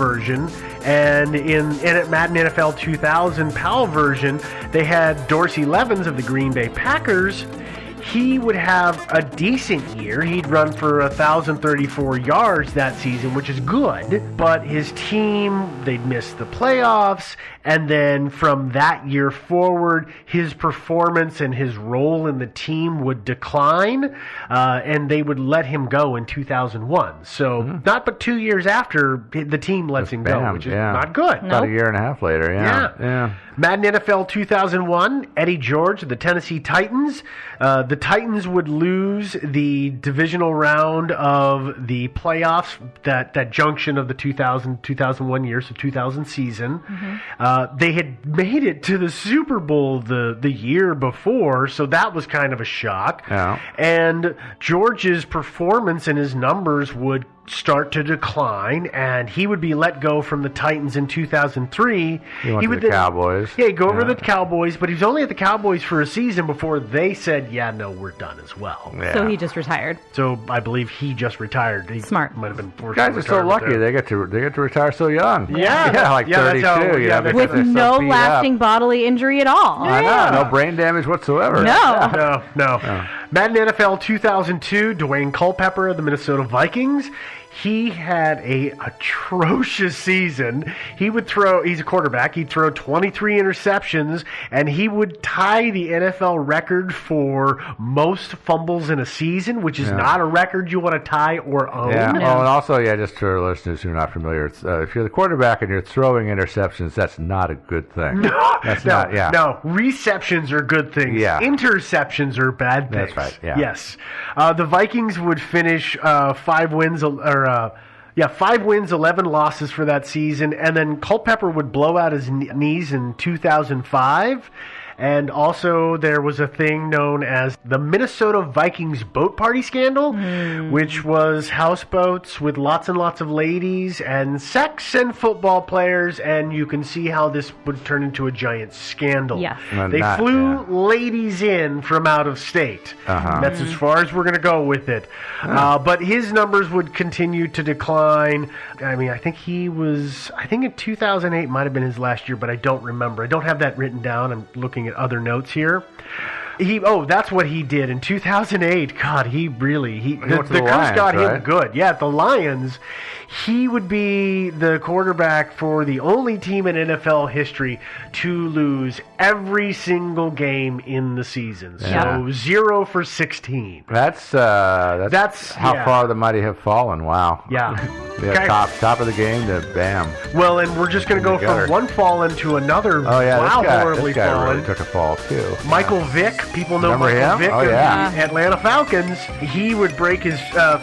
version, and in Madden NFL 2000 PAL version, they had Dorsey Levens of the Green Bay Packers. He would have a decent year. He'd run for 1,034 yards that season, which is good, but his team, they'd miss the playoffs, and then from that year forward, his performance and his role in the team would decline, and they would let him go in 2001. So not but 2 years after, the team lets him go, which is not good. About a year and a half later, yeah. Madden NFL 2001, Eddie George, the Tennessee Titans. The Titans would lose the divisional round of the playoffs, that junction of the 2001 year, so 2000 season. They had made it to the Super Bowl the year before, so that was kind of a shock. Yeah. And George's performance and his numbers would start to decline, and he would be let go from the Titans in 2003. He went to the Cowboys. Yeah, he'd go over to the Cowboys, but he was only at the Cowboys for a season before they said, yeah, no, we're done as well. Yeah. So he just retired. So I believe he just retired. He Smart. might have been forced Guys to are so retire lucky. there. They get to retire so young. Yeah, like yeah, 32. that's how- yeah, because With they're so no beat lasting up. bodily injury at all. I know, no brain damage whatsoever. No. No. Madden NFL 2002, Dwayne Culpepper of the Minnesota Vikings. He had a atrocious season. He's a quarterback. He'd throw 23 interceptions, and he would tie the NFL record for most fumbles in a season, which is not a record you want to tie or own. Yeah. Oh, and also, just for listeners who are not familiar, it's, if you're the quarterback and you're throwing interceptions, that's not a good thing. No, receptions are good things. Yeah. Interceptions are bad things. That's right, yeah. Yes. The Vikings would finish 5 wins, 5 wins, 11 losses for that season, and then Culpepper would blow out his knees in 2005. And also there was a thing known as the Minnesota Vikings boat party scandal, which was houseboats with lots and lots of ladies and sex and football players, and you can see how this would turn into a giant scandal. Yes. They flew ladies in from out of state. That's as far as we're going to go with it. But his numbers would continue to decline. I mean, I think in 2008 might have been his last year, but I don't remember. I don't have that written down. I'm looking at other notes here. That's what he did in 2008. God, the curse got him good. Yeah, at the Lions, he would be the quarterback for the only team in NFL history to lose every single game in the season. So 0 for 16. That's how far the mighty have fallen. Wow. Yeah. Top of the game to bam. Well, and we're just going to go from one fallen to another. Oh yeah, horribly this guy fallen. really took a fall too. Michael Vick, people know Remember Michael him? Vick Oh, of yeah. the Atlanta Falcons. He would break his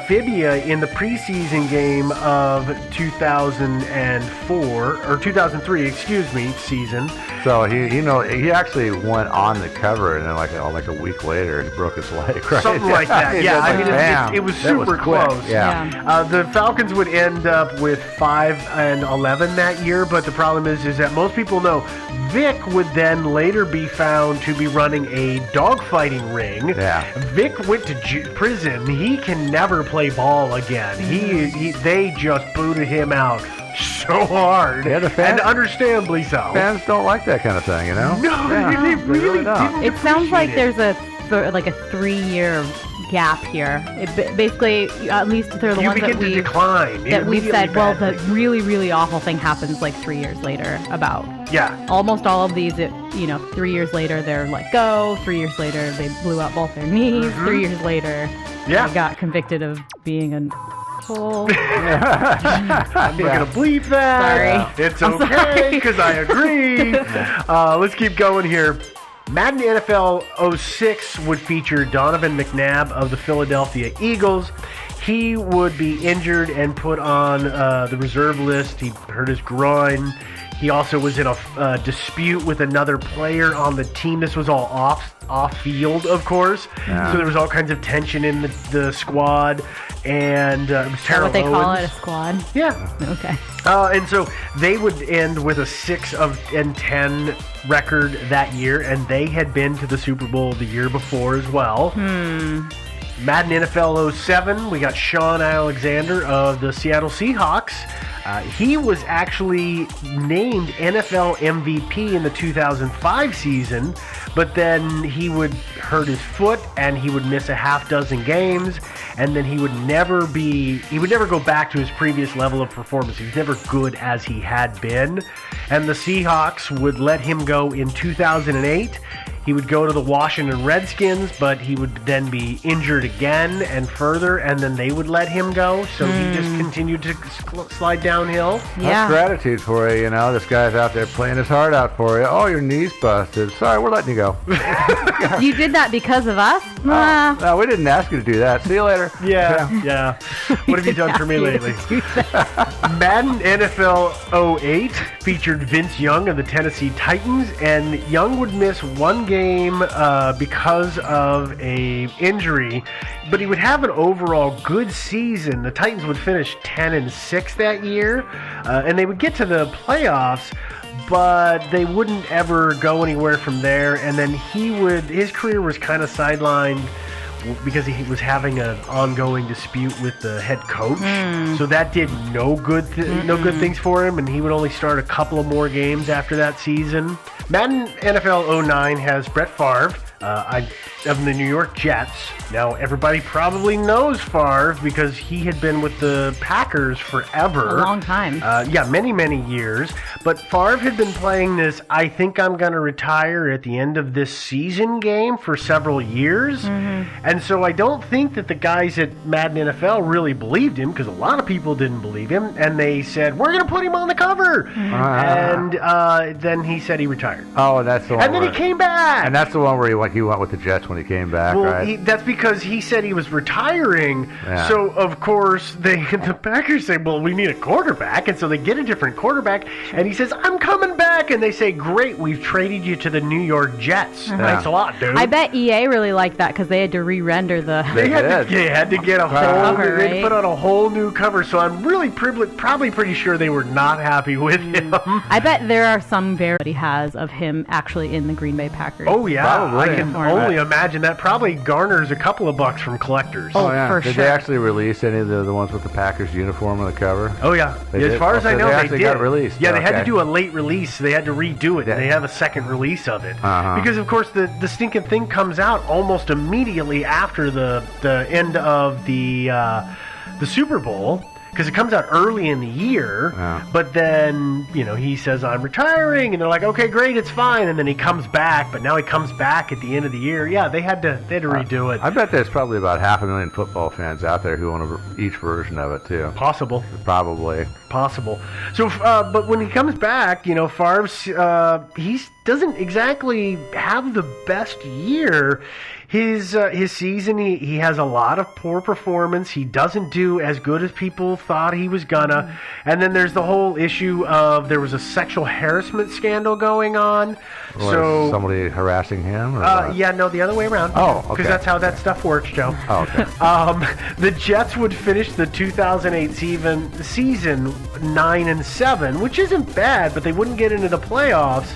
fibia in the preseason game of 2004 or 2003, season. So he actually went on the cover, and then like a week later, he broke his leg. Right? Something like that. Yeah, I mean, it was super close. Yeah. The Falcons would end up with 5-11 that year, but the problem is that most people know Vic would then later be found to be running a dogfighting ring. Yeah. Vic went to prison. He can never play ball again. They just booted him out so hard. Yeah, the fans, and understandably so. Fans don't like that kind of thing, you know? No, they really don't. It sounds like there's a 3-year gap here. Basically, at least they're the ones that begin to decline. We've said, well, the really, really awful thing happens like 3 years later. Almost all of these, 3 years later they're let go. 3 years later they blew out both their knees. 3 years later, they got convicted of being an asshole. I'm not gonna bleep that. Sorry. It's okay because I agree. Let's keep going here. Madden NFL 06 would feature Donovan McNabb of the Philadelphia Eagles. He would be injured and put on the reserve list. He hurt his groin. He also was in a dispute with another player on the team. This was all off field, of course. Yeah. So there was all kinds of tension in the squad. And it was Terrell what they Owens. call it, a squad? Yeah. Okay. And so they would end with a 6-10 record that year, and they had been to the Super Bowl the year before as well. Madden NFL 07, we got Sean Alexander of the Seattle Seahawks. He was actually named NFL MVP in the 2005 season, but then he would hurt his foot and he would miss a half dozen games, and then he would never go back to his previous level of performance. He was never good as he had been, and the Seahawks would let him go in 2008. He would go to the Washington Redskins, but he would then be injured again and further, and then they would let him go. So he just continued to slide downhill. Yeah. That's gratitude for you, This guy's out there playing his heart out for you. Oh, your knee's busted. Sorry, we're letting you go. You did that because of us? No, we didn't ask you to do that. See you later. Yeah. What have you done for me lately? Madden NFL 08 featured Vince Young of the Tennessee Titans, and Young would miss one game because of a injury, but he would have an overall good season. The Titans would finish 10-6 that year, and they would get to the playoffs, but they wouldn't ever go anywhere from there. And then his career was kind of sidelined because he was having an ongoing dispute with the head coach. So that did no good things for him, and he would only start a couple of more games after that season. Madden NFL 09 has Brett Favre of the New York Jets. Now, everybody probably knows Favre because he had been with the Packers forever. A long time. Many, many years. But Favre had been playing this, I think I'm going to retire at the end of this season game for several years. And so I don't think that the guys at Madden NFL really believed him, because a lot of people didn't believe him. And they said, we're going to put him on the cover. And then he said he retired. Oh, that's the one. And then he came back. And that's the one where he went with the Jets when he came back, right? That's because he said he was retiring. Yeah. So, of course, the Packers say, well, we need a quarterback. And so they get a different quarterback. And he says, I'm coming back. And they say, great, we've traded you to the New York Jets. Thanks a lot, dude. I bet EA really liked that because they had to re-render the... They had to get a whole... Cover, they had to put on a whole new cover. So I'm really probably pretty sure they were not happy with him. I bet there are some he has of him actually in the Green Bay Packers. Oh, yeah. Probably. I can only imagine that probably garners a couple of bucks from collectors. Oh, yeah. For Did sure. they actually release any of the ones with the Packers uniform on the cover? Oh, yeah. As far as I know, they did. Got released. Yeah, they had to do a late release. They had to redo it. Yeah. They have a second release of it. Because, of course, the stinking thing comes out almost immediately after the end of the Super Bowl. Because it comes out early in the year, but then, he says, I'm retiring, and they're like, okay, great, it's fine, and then he comes back, but now he comes back at the end of the year. Yeah, they had to redo it. I bet there's probably about 500,000 football fans out there who own each version of it, too. Possible. Probably. Possible. So, but when he comes back, Favre, he doesn't exactly have the best year. His season, he has a lot of poor performance. He doesn't do as good as people thought he was gonna. And then there's the whole issue of there was a sexual harassment scandal going on. Was somebody harassing him? No, the other way around. Oh, okay. Because that's how that stuff works, Joe. Oh, okay. The Jets would finish the 2008 season 9-7, which isn't bad, but they wouldn't get into the playoffs.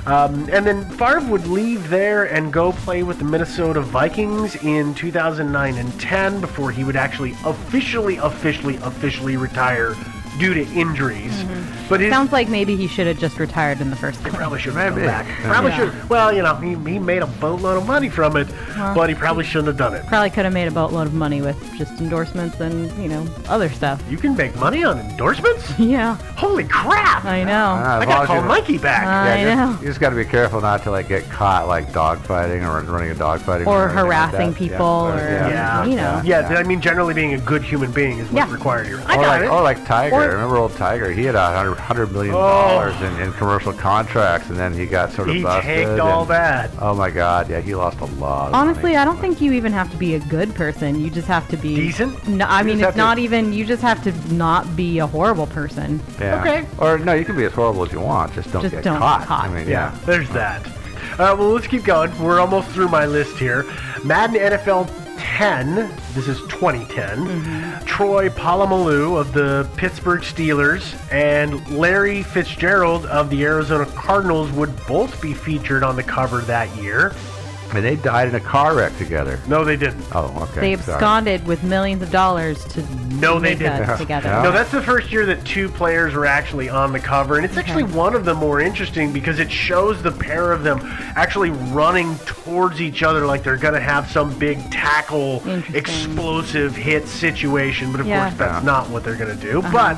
And then Favre would leave there and go play with the Minnesota Vikings in 2009 and 10 before he would actually officially retire due to injuries. But sounds like maybe he should have just retired in the first place. He probably should have come back. Probably should. Well, he made a boatload of money from it, but he probably shouldn't have done it. Probably could have made a boatload of money with just endorsements and, other stuff. You can make money on endorsements? Yeah. Holy crap! I know. I gotta call Mikey back. I know. You just gotta be careful not to get caught dogfighting or running a dogfighting or harassing people I mean, generally being a good human being is what's required here. Or like Tiger. Remember old Tiger? He had $100 million in commercial contracts, and then he got sort of busted. He tanked all that. Oh my God! Yeah, he lost a lot. Honestly, I don't think you even have to be a good person. You just have to be decent. No, I mean it's not even. You just have to not be a horrible person. Yeah. Okay. Or no, you can be as horrible as you want. Just don't get caught. I mean, there's that. Well, let's keep going. We're almost through my list here. Madden NFL 10, this is 2010, Troy Polamalu of the Pittsburgh Steelers and Larry Fitzgerald of the Arizona Cardinals would both be featured on the cover that year. And they died in a car wreck together. No, they didn't. Oh, okay. They absconded with millions of dollars to make that together. No, that's the first year that two players were actually on the cover. And it's actually one of the more interesting because it shows the pair of them actually running towards each other like they're going to have some big tackle, explosive hit situation. But, of course, that's not what they're going to do. But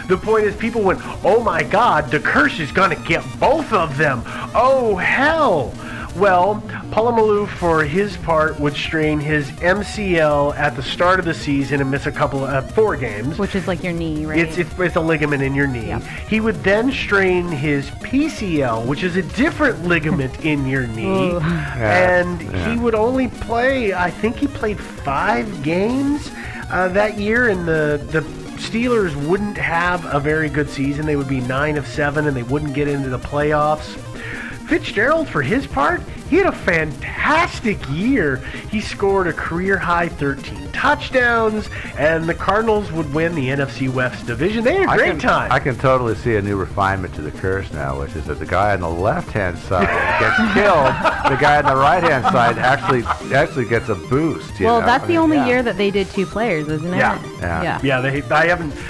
the point is people went, oh, my God, the curse is going to get both of them. Oh, hell. Well, Polamalu, for his part, would strain his MCL at the start of the season and miss a couple of 4 games. Which is like your knee, right? It's a ligament in your knee. Yep. He would then strain his PCL, which is a different ligament in your knee. And he would only play, I think he played 5 games that year, and the Steelers wouldn't have a very good season. They would be 9-7, and they wouldn't get into the playoffs. Fitzgerald, for his part, he had a fantastic year. He scored a career-high 13 touchdowns, and the Cardinals would win the NFC West division. They had a great time. I can totally see a new refinement to the curse now, which is that the guy on the left-hand side gets killed. The guy on the right-hand side actually gets a boost. Well, that's the only year that they did 2 players, isn't it? Yeah.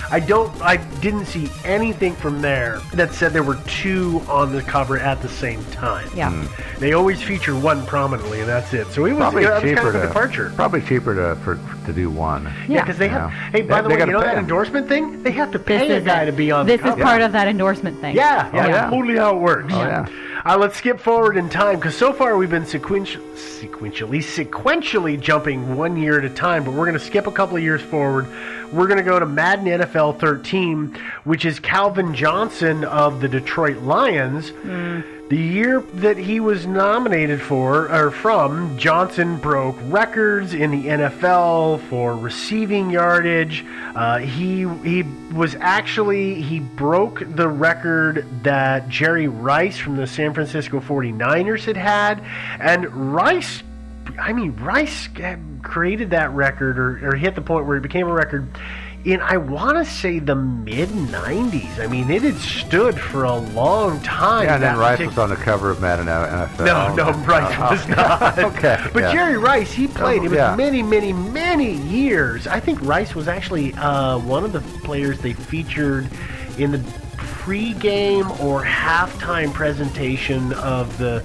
I didn't see anything from there that said there were 2 on the cover at the same time. Yeah. They always feature one prominently, and that's it. So it was kind of a departure. Probably cheaper to do one. Yeah, because they have. Hey, by the way, you know that endorsement thing? They have to pay a guy to be on the cover. This is part of that endorsement thing. Yeah, totally how it works. Oh, yeah. Let's skip forward in time, because so far we've been sequentially jumping 1 year at a time, but we're going to skip a couple of years forward. We're going to go to Madden NFL 13, which is Calvin Johnson of the Detroit Lions. The year that he was nominated from, Johnson broke records in the NFL for receiving yardage. He broke the record that Jerry Rice from the San Francisco 49ers had. And Rice created that record or hit the point where it became a record in, I want to say, the mid-90s. I mean, it had stood for a long time. Yeah, and then Rice was on the cover of Madden NFL. No, Rice was not. Okay. But Jerry Rice, he played. It was many, many, many years. I think Rice was actually one of the players they featured in the pre-game or halftime presentation of the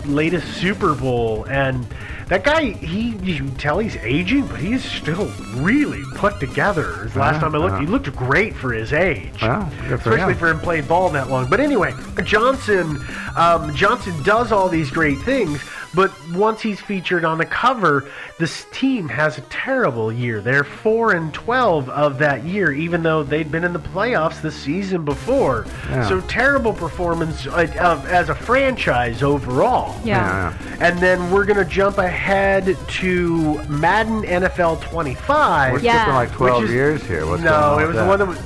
latest Super Bowl. And that guy, you can tell he's aging, but he's still really put together. Last time I looked, he looked great for his age, especially for him playing ball that long. But anyway, Johnson does all these great things, but once he's featured on the cover, this team has a terrible year. They're 4-12 of that year, even though they'd been in the playoffs the season before. Yeah. So terrible performance as a franchise overall. Yeah. And then we're going to jump ahead to Madden NFL 25. We're skipping like 12 years here. What's going on it was the one that was,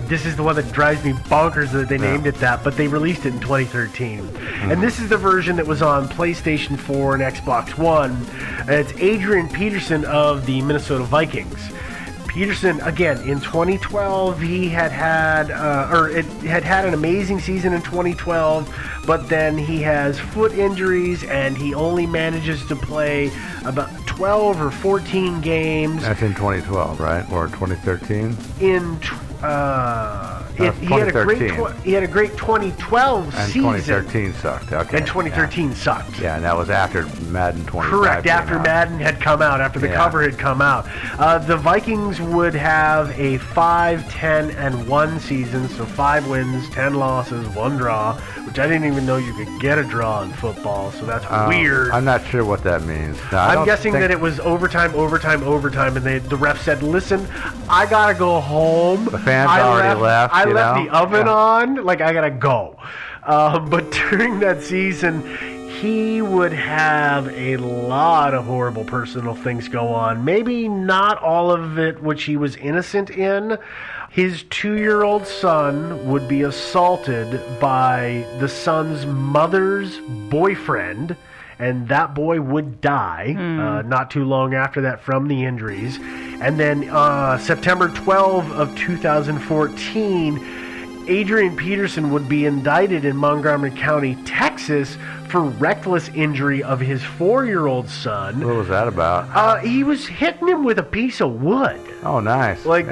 this is the one that drives me bonkers that they named it that, but they released it in 2013. And this is the version that was on PlayStation 4 and Xbox One. It's Adrian Peterson of the Minnesota Vikings. Peterson, again, in 2012, he had an amazing season in 2012, but then he has foot injuries, and he only manages to play about 12 or 14 games. That's in 2012, right? Or 2013? He had a great 2012 and season. 2013 sucked. Okay. And 2013 sucked. Yeah, and that was after Madden 25. Correct, after Madden had come out, after the cover had come out. The Vikings would have a 5-10-1 season, so 5 wins, 10 losses, 1 draw, which I didn't even know you could get a draw in football, so that's weird. I'm not sure what that means. No, I'm guessing that it was overtime, and the ref said, listen, I got to go home. The fans already left. I left the oven on. Like, I got to go. But during that season, he would have a lot of horrible personal things go on. Maybe not all of it which he was innocent in. His 2-year-old son would be assaulted by the son's mother's boyfriend, and that boy would die not too long after that from the injuries. And then September 12 of 2014, Adrian Peterson would be indicted in Montgomery County, Texas, for reckless injury of his 4-year-old son. What was that about? He was hitting him with a piece of wood. Oh, nice. Like,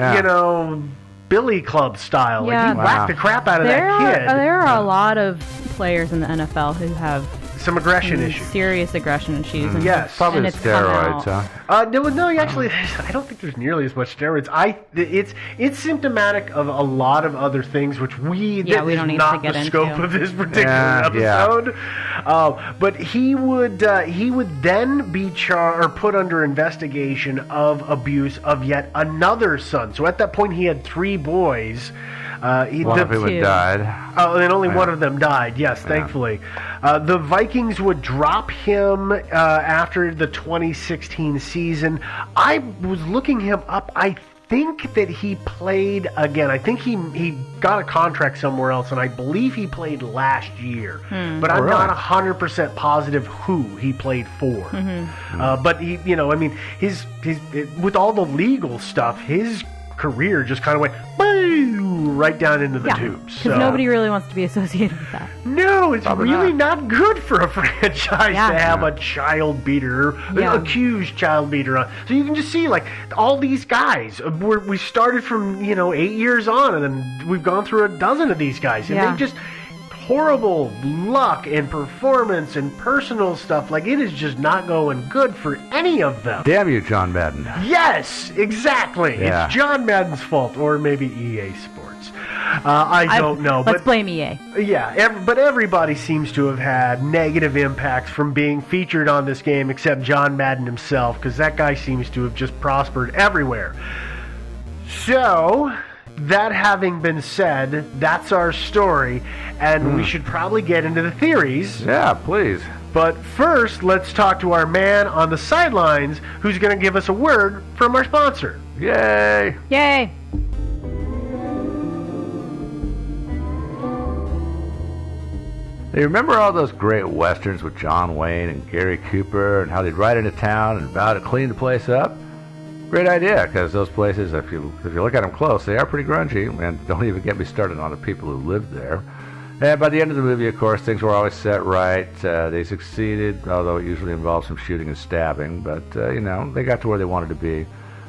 billy club style. Yeah. Like, he whacked the crap out of that kid. There are a lot of players in the NFL who have some aggression issues. Serious aggression issues. And yes. Probably the steroids, huh? No, actually, I don't think there's nearly as much steroids. It's symptomatic of a lot of other things, which we don't need to get into. Scope of this particular episode. Yeah. But he would then be put under investigation of abuse of yet another son. So at that point, he had 3 boys. One of whom had died. And only one of them died, yes, thankfully. The Vikings would drop him after the 2016 season. I was looking him up. I think that he played again. I think he got a contract somewhere else, and I believe he played last year. But I'm not 100% positive who he played for. But he, his with all the legal stuff, his career just kind of went right down into the tubes. Because nobody really wants to be associated with that. No, it's really not good for a franchise to have a child beater, an accused child beater on. So you can just see, like, all these guys. We started from 8 years on, and then we've gone through a dozen of these guys, and they just horrible luck and performance and personal stuff. Like, it is just not going good for any of them. Damn you, John Madden. Yes, exactly. Yeah. It's John Madden's fault, or maybe EA Sports. I don't know. Let's blame EA. Yeah, but everybody seems to have had negative impacts from being featured on this game, except John Madden himself, because that guy seems to have just prospered everywhere. So, that having been said, that's our story, and we should probably get into the theories. Yeah, please. But first, let's talk to our man on the sidelines who's going to give us a word from our sponsor. Yay! Yay! Hey, remember all those great westerns with John Wayne and Gary Cooper and how they'd ride into town and vow to clean the place up? Great idea, because those places, if you look at them close, they are pretty grungy, and don't even get me started on the people who lived there. And by the end of the movie, of course, things were always set right. They succeeded, although it usually involved some shooting and stabbing, but, they got to where they wanted to be.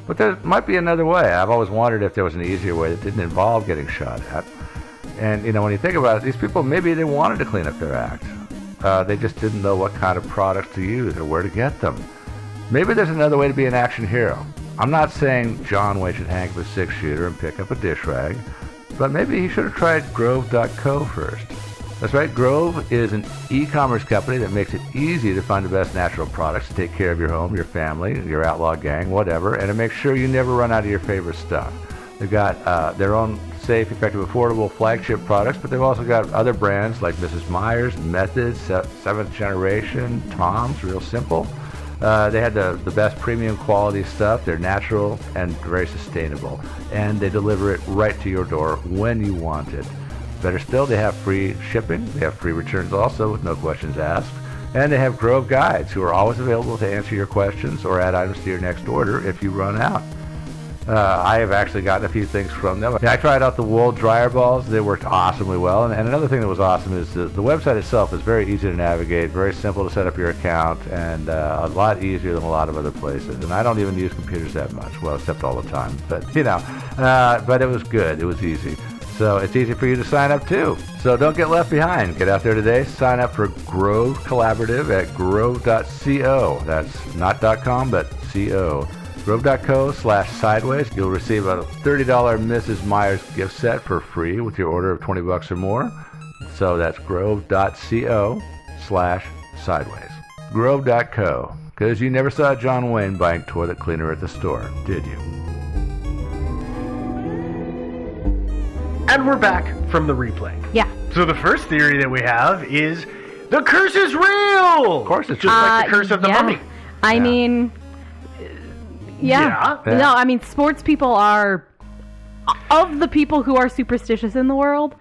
But there might be another way. I've always wondered if there was an easier way that didn't involve getting shot at. And, when you think about it, these people, maybe they wanted to clean up their act. They just didn't know what kind of products to use or where to get them. Maybe there's another way to be an action hero. I'm not saying John Wayne should hang up a 6-shooter and pick up a dish rag, but maybe he should have tried Grove.co first. That's right, Grove is an e-commerce company that makes it easy to find the best natural products to take care of your home, your family, your outlaw gang, whatever, and to make sure you never run out of your favorite stuff. They've got their own safe, effective, affordable flagship products, but they've also got other brands like Mrs. Meyer's, Methods, 7th Generation, Tom's, Real Simple. They had the best premium quality stuff. They're natural and very sustainable. And they deliver it right to your door when you want it. Better still, they have free shipping. They have free returns also with no questions asked. And they have Grove guides who are always available to answer your questions or add items to your next order if you run out. I have actually gotten a few things from them. I tried out the wool dryer balls. They worked awesomely well. And another thing that was awesome is the website itself is very easy to navigate, very simple to set up your account, and a lot easier than a lot of other places. And I don't even use computers that much, well, except all the time. But, but it was good. It was easy. So it's easy for you to sign up, too. So don't get left behind. Get out there today. Sign up for Grove Collaborative at grove.co. That's not .com, but .co. Grove.co/sideways. You'll receive a $30 Mrs. Meyer's gift set for free with your order of $20 or more. So that's grove.co/sideways. Grove.co. Because you never saw John Wayne buying toilet cleaner at the store, did you? And we're back from the replay. Yeah. So the first theory that we have is the curse is real! Of course it's just like the curse of the mummy. I mean... Yeah. No, I mean, sports people are, of the people who are superstitious in the world,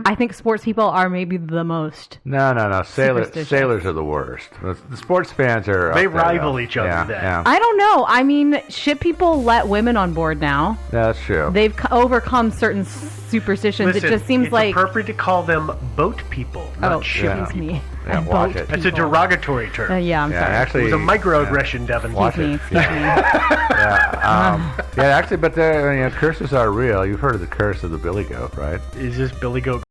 I think sports people are maybe the most. No. Sailors are the worst. The sports fans are. They rival each other then. Yeah. I don't know. I mean, ship people let women on board now. Yeah, that's true. They've overcome certain superstitions. Listen, it just seems it's like appropriate to call them boat people, not shipping excuse me. Yeah, watch it. That's a derogatory term. I'm sorry. Actually, it was a microaggression, Devin. Excuse me. Yeah, actually, but curses are real. You've heard of the curse of the billy goat, right? Is this Billy Goat